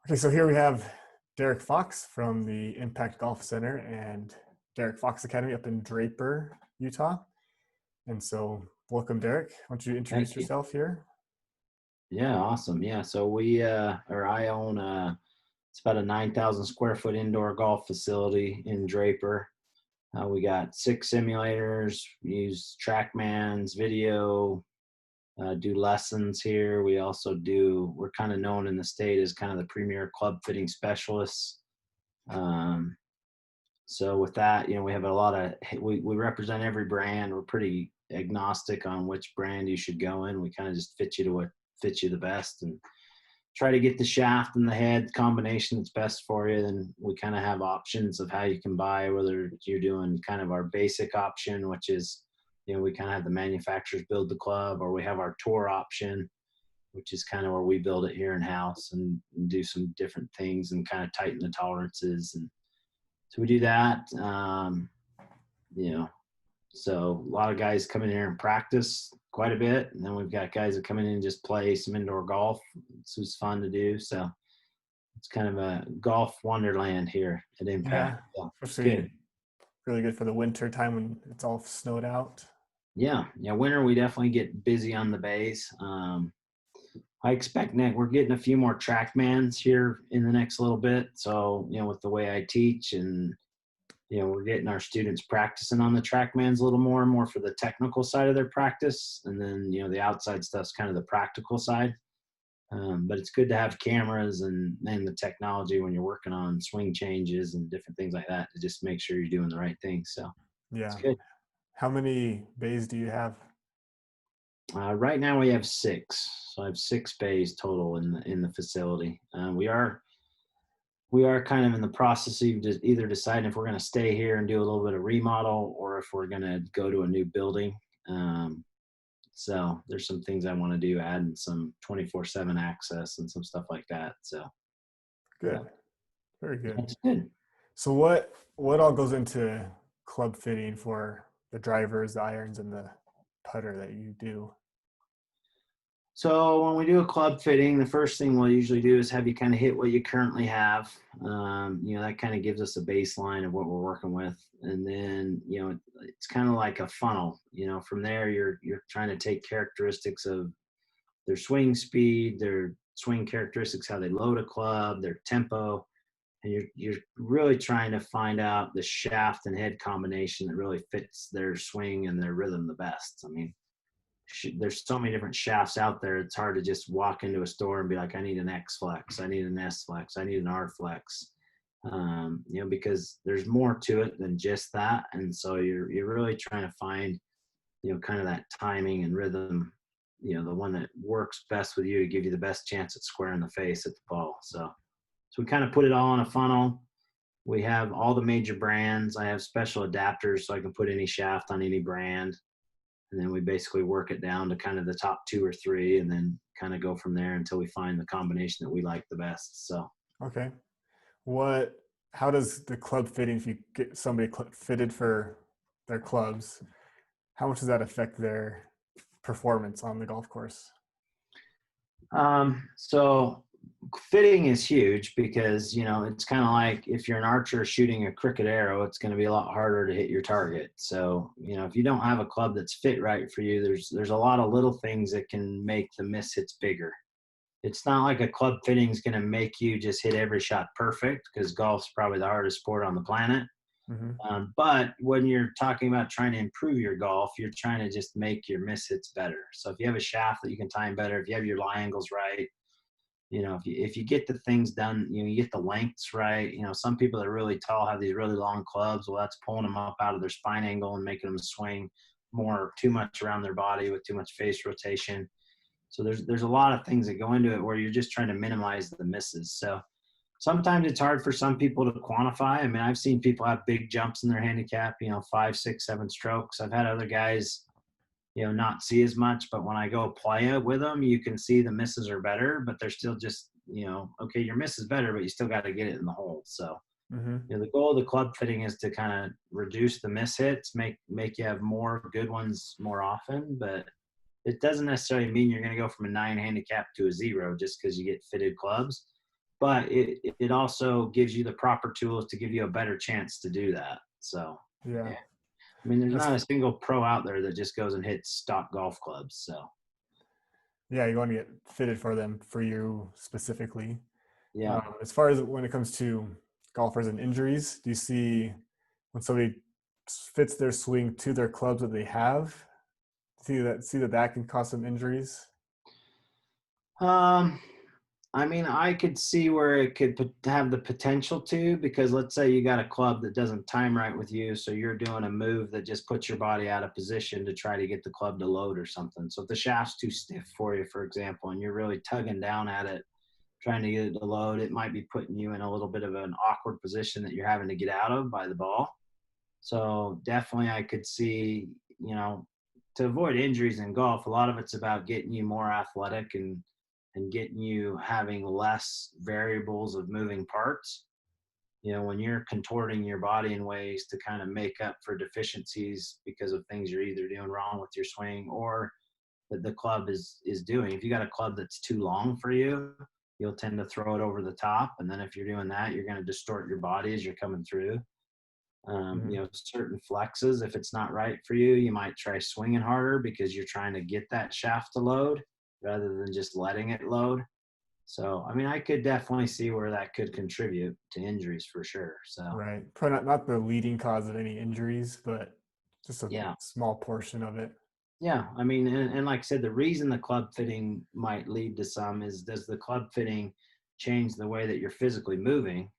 Okay, so here we have Derek Fox from the Impact Golf Center and Derek Fox Academy up in Draper, Utah. And so welcome, Derek. Why don't you introduce Thank you. yourself here? Yeah, awesome. Yeah, so I own it's about a 9,000 square foot indoor golf facility in Draper. We got 6 simulators, we use TrackMans, video, do lessons here. We're kind of known in the state as kind of the premier club fitting specialists. Um, so with that, we have we represent every brand. We're pretty agnostic on which brand you should go in. We kind of just fit you to what fits you the best and try to get the shaft and the head combination that's best for you. Then we kind of have options of how you can buy, whether you're doing kind of our basic option, which is, we kind of have the manufacturers build the club, or we have our tour option, which is kind of where we build it here in house and do some different things and kind of tighten the tolerances. And so we do that. You know, so a lot of guys come in here and practice quite a bit. And then we've got guys that come in and just play some indoor golf. It's just fun to do. So it's kind of a golf wonderland here at Yeah, Impact. So it's especially good. really good for the winter time when it's all snowed out. Yeah. Yeah. Winter, we definitely get busy on the bays. I expect we're getting a few more TrackMans here in the next little bit. So, with the way I teach and, we're getting our students practicing on the TrackMans a little more and more for the technical side of their practice. And then, the outside stuff's kind of the practical side. But it's good to have cameras and the technology when you're working on swing changes and different things like that to just make sure you're doing the right thing. So it's Yeah. good. How many bays do you have? Right now we have 6. So I have 6 bays total in the facility. We are kind of in the process of just either deciding if we're going to stay here and do a little bit of remodel or if we're going to go to a new building. So there's some things I want to do, adding some 24/7 access and some stuff like that. So yeah, Good. Very good. that's good. So what all goes into club fitting for the drivers, the irons, and the putter that you do? So when we do a club fitting, the first thing we'll usually do is have you kind of hit what you currently have. That kind of gives us a baseline of what we're working with. And then, it's kind of like a funnel. From there, you're trying to take characteristics of their swing speed, their swing characteristics, how they load a club, their tempo. And you're really trying to find out the shaft and head combination that really fits their swing and their rhythm the best. I mean, there's so many different shafts out there. It's hard to just walk into a store and be like, I need an X flex, I need an S flex, I need an R flex, because there's more to it than just that. And so you're really trying to find, kind of that timing and rhythm, the one that works best with you to give you the best chance at squaring the face at the ball. So we kind of put it all in a funnel. We have all the major brands. I have special adapters so I can put any shaft on any brand. And then we basically work it down to kind of the top 2 or 3 and then kind of go from there until we find the combination that we like the best. So, Okay. How does the club fitting, if you get somebody fitted for their clubs, how much does that affect their performance on the golf course? so fitting is huge because, it's kind of like if you're an archer shooting a cricket arrow, it's going to be a lot harder to hit your target. So, if you don't have a club that's fit right for you, there's a lot of little things that can make the miss hits bigger. It's not like a club fitting is going to make you just hit every shot perfect, because golf's probably the hardest sport on the planet. Mm-hmm. But when you're talking about trying to improve your golf, you're trying to just make your miss hits better. So if you have a shaft that you can time better, if you have your lie angles right, if you get the things done, you get the lengths right. Some people that are really tall have these really long clubs. Well, that's pulling them up out of their spine angle and making them swing too much around their body with too much face rotation. So there's a lot of things that go into it where you're just trying to minimize the misses. So sometimes it's hard for some people to quantify. I mean, I've seen people have big jumps in their handicap, 5, 6, 7 strokes. I've had other guys, not see as much, but when I go play it with them, you can see the misses are better, but they're still just, okay, your miss is better, but you still got to get it in the hole. So, Mm-hmm. the goal of the club fitting is to kind of reduce the miss hits, make you have more good ones more often, but it doesn't necessarily mean you're going to go from a 9 handicap to a 0 just because you get fitted clubs. but it also gives you the proper tools to give you a better chance to do that. So, Yeah. yeah. I mean, there's That's not a single pro out there that just goes and hits stock golf clubs. So, yeah, you want to get fitted for them for you specifically. yeah. As far as when it comes to golfers and injuries, do you see when somebody fits their swing to their clubs that they have, see that can cause some injuries? Um, I mean, I could see where it could have the potential to, because let's say you got a club that doesn't time right with you. So you're doing a move that just puts your body out of position to try to get the club to load or something. So if the shaft's too stiff for you, for example, and you're really tugging down at it, trying to get it to load, it might be putting you in a little bit of an awkward position that you're having to get out of by the ball. So definitely I could see, to avoid injuries in golf, a lot of it's about getting you more athletic and getting you having less variables of moving parts. When you're contorting your body in ways to kind of make up for deficiencies because of things you're either doing wrong with your swing or that the club is doing. If you got a club that's too long for you, you'll tend to throw it over the top. And then if you're doing that, you're going to distort your body as you're coming through. Mhm. Certain flexes, if it's not right for you, you might try swinging harder because you're trying to get that shaft to load rather than just letting it load. So, I mean, I could definitely see where that could contribute to injuries for sure. So, Right. Probably not the leading cause of any injuries, but just a yeah. small portion of it. Yeah. I mean, and like I said, the reason the club fitting might lead to some is, does the club fitting change the way that you're physically moving?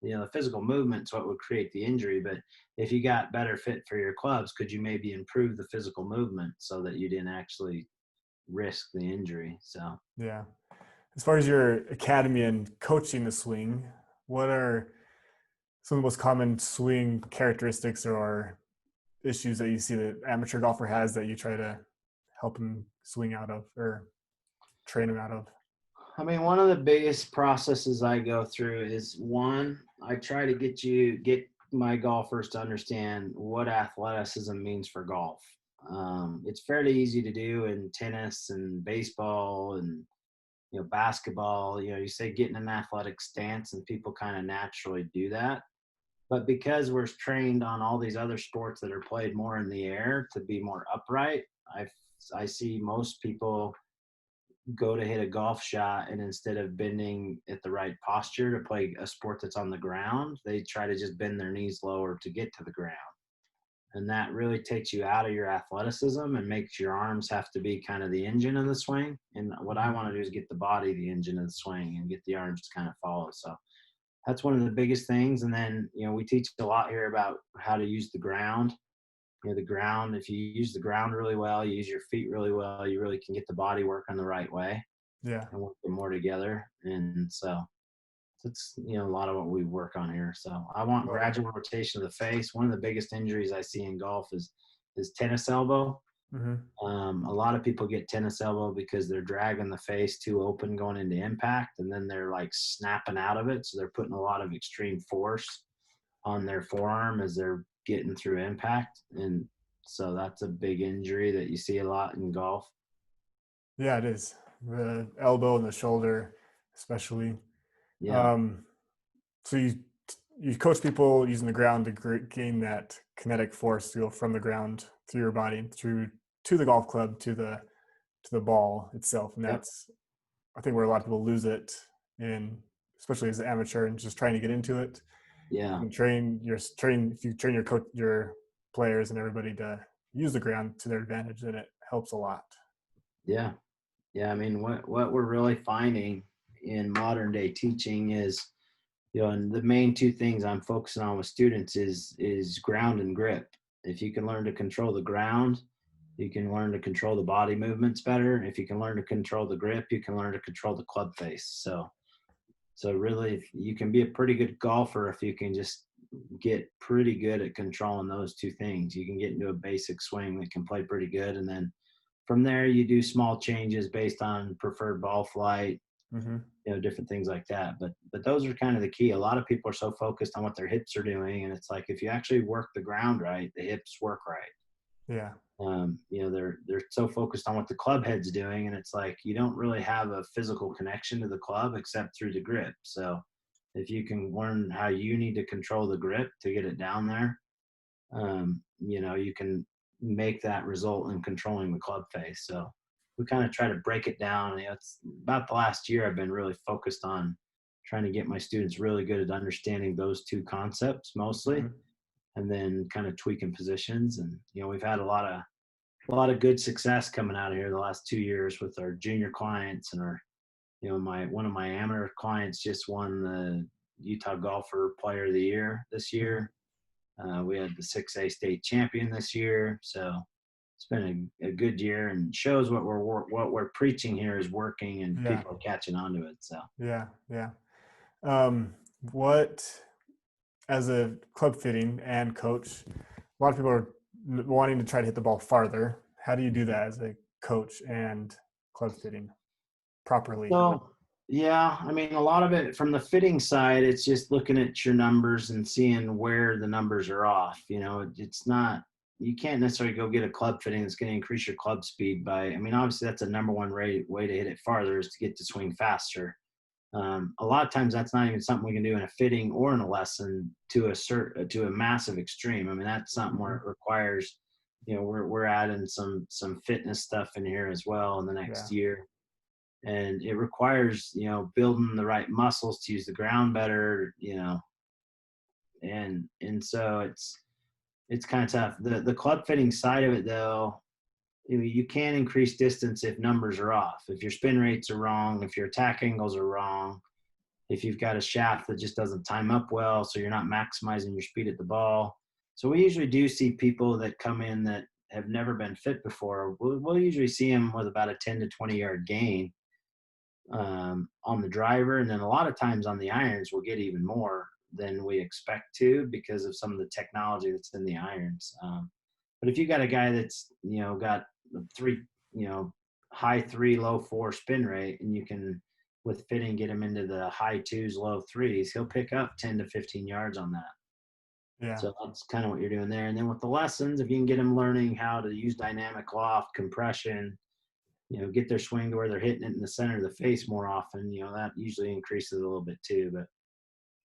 The physical movement's what would create the injury. But if you got better fit for your clubs, could you maybe improve the physical movement so that you didn't actually risk the injury? So, Yeah. As far as your academy and coaching the swing, what are some of the most common swing characteristics or issues that you see that amateur golfer has that you try to help him swing out of or train him out of? I mean, one of the biggest processes I go through is, one, I try to get my golfers to understand what athleticism means for golf. It's fairly easy to do in tennis and baseball and basketball. You say get in an athletic stance, and people kind of naturally do that. But because we're trained on all these other sports that are played more in the air to be more upright, I see most people go to hit a golf shot, and instead of bending at the right posture to play a sport that's on the ground, they try to just bend their knees lower to get to the ground. And that really takes you out of your athleticism and makes your arms have to be kind of the engine of the swing. And what I Mhm. want to do is get the body the engine of the swing and get the arms to kind of follow. So that's one of the biggest things. And then, we teach a lot here about how to use the ground. The ground, if you use the ground really well, you use your feet really well, you really can get the body working the right way Yeah. and work them more together. And so that's, a lot of what we work on here. So I want Right. gradual rotation of the face. One of the biggest injuries I see in golf is tennis elbow. Hmm. A lot of people get tennis elbow because they're dragging the face too open going into impact, and then they're like snapping out of it. So they're putting a lot of extreme force on their forearm as they're getting through impact. And so that's a big injury that you see a lot in golf. Yeah, it is. The elbow and the shoulder, especially. Yeah. Um, so you coach people using the ground to gain that kinetic force to go from the ground through your body through to the golf club to the ball itself, and Yep. that's I think where a lot of people lose it in, especially as an amateur and just trying to get into it. Yeah. You can if you train your players and everybody to use the ground to their advantage, then it helps a lot. Yeah. Yeah. I mean, what we're really finding in modern day teaching is, and the main two things I'm focusing on with students is ground and grip. If you can learn to control the ground, you can learn to control the body movements better. If you can learn to control the grip, you can learn to control the club face. So really, you can be a pretty good golfer if you can just get pretty good at controlling those two things. You can get into a basic swing that can play pretty good, and then from there you do small changes based on preferred ball flight, Hmm. different things like that. But those are kind of the key. A lot of people are so focused on what their hips are doing, and it's like if you actually work the ground right, the hips work right. Yeah. They're so focused on what the club head's doing, and it's like you don't really have a physical connection to the club except through the grip. So if you can learn how you need to control the grip to get it down there, you can make that result in controlling the club face. So we kind of try to break it down. It's about the last year I've been really focused on trying to get my students really good at understanding those two concepts mostly, Mhm. and then kind of tweaking positions. And we've had a lot of good success coming out of here the last 2 years with our junior clients, and our one of my amateur clients just won the Utah Golfer Player of the Year this Mhm. year. We had the 6A state champion this year, so it's been a good year, and shows what we're preaching here is working, and Yeah. people are catching on to it. So Yeah. Yeah. What, as a club fitting and coach, a lot of people are wanting to try to hit the ball farther. How do you do that as a coach and club fitting properly? So, yeah, I mean, a lot of it from the fitting side, it's just looking at your numbers and seeing where the numbers are off. It's not, you can't necessarily go get a club fitting that's going to increase your club speed by, I mean, obviously that's a number one way to hit it farther is to get to swing faster. A lot of times that's not even something we can do in a fitting or in a lesson to a massive extreme. I mean, that's something where Mhm. it requires, we're adding some fitness stuff in here as well in the Yeah. next year, and it requires building the right muscles to use the ground better, and so it's kind of tough. The club fitting side of it, though, you can increase distance if numbers are off, if your spin rates are wrong, if your attack angles are wrong, if you've got a shaft that just doesn't time up well, so you're not maximizing your speed at the ball. So we usually do see people that come in that have never been fit before. We'll usually see them with about a 10 to 20 yard gain on the driver, and then a lot of times on the irons we'll get even more than we expect to because of some of the technology that's in the irons. But if you got a guy that's got three, high three, low four spin rate, and you can with fitting get him into the high twos, low threes, he'll pick up 10 to 15 yards on that. Yeah. So that's kind of what you're doing there. And then with the lessons, if you can get them learning how to use dynamic loft, compression, get their swing to where they're hitting it in the center of the face more often, that usually increases a little bit too. But,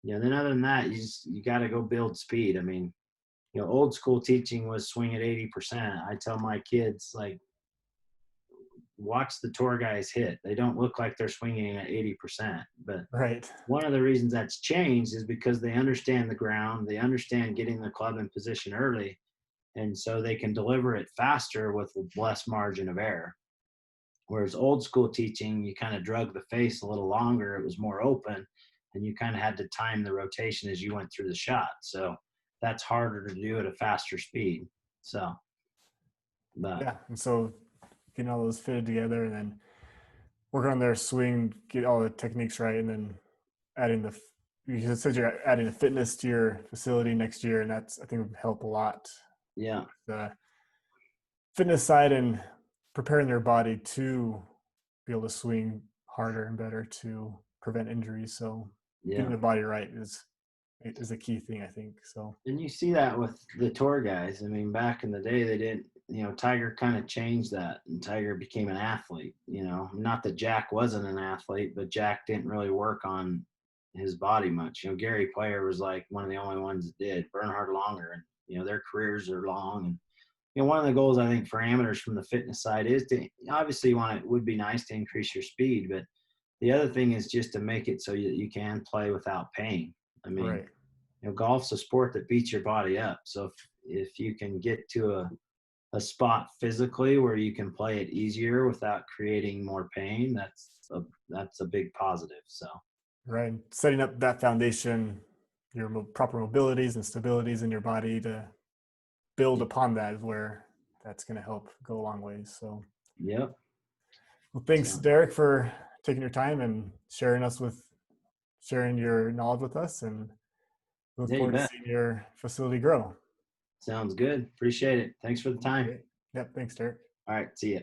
then other than that, you got to go build speed. I mean, old school teaching was swing at 80%. I tell my kids, like, watch the tour guys hit. They don't look like they're swinging at 80%. But Right. one of the reasons that's changed is because they understand the ground, they understand getting the club in position early, and so they can deliver it faster with less margin of error. Whereas old school teaching, you kind of drug the face a little longer. It was more open, and you kind of had to time the rotation as you went through the shot. So that's harder to do at a faster speed. So, but Yeah. And so getting all those fitted together and then working on their swing, get all the techniques right, and then adding you said you're adding the fitness to your facility next year, and that's, I think, would help a lot. yeah, The fitness side and preparing their body to be able to swing harder and better to prevent injuries. So getting yeah. the body right is a key thing, I think. So And you see that with the tour guys. I mean, back in the day, they didn't, Tiger kind of changed that, and Tiger became an athlete. Not that Jack wasn't an athlete, but Jack didn't really work on his body much. Gary Player was like one of the only ones that did. Bernhard Longer, and their careers are long. And one of the goals I think for amateurs from the fitness side is to obviously it would be nice to increase your speed, but the other thing is just to make it so you can play without pain. I mean, right. golf's a sport that beats your body up. So if you can get to a spot physically where you can play it easier without creating more pain, that's a big positive. So Right. Setting up that foundation, your proper mobilities and stabilities in your body to build yeah, upon that is where that's going to help go a long ways. So, yep. well, thanks, So Derek, for taking your time and sharing your knowledge with us, and look yeah, you forward to bet. seeing your facility grow. Sounds good. Appreciate it. Thanks for the time. Great. Yep. Thanks, Derek. All right. See ya.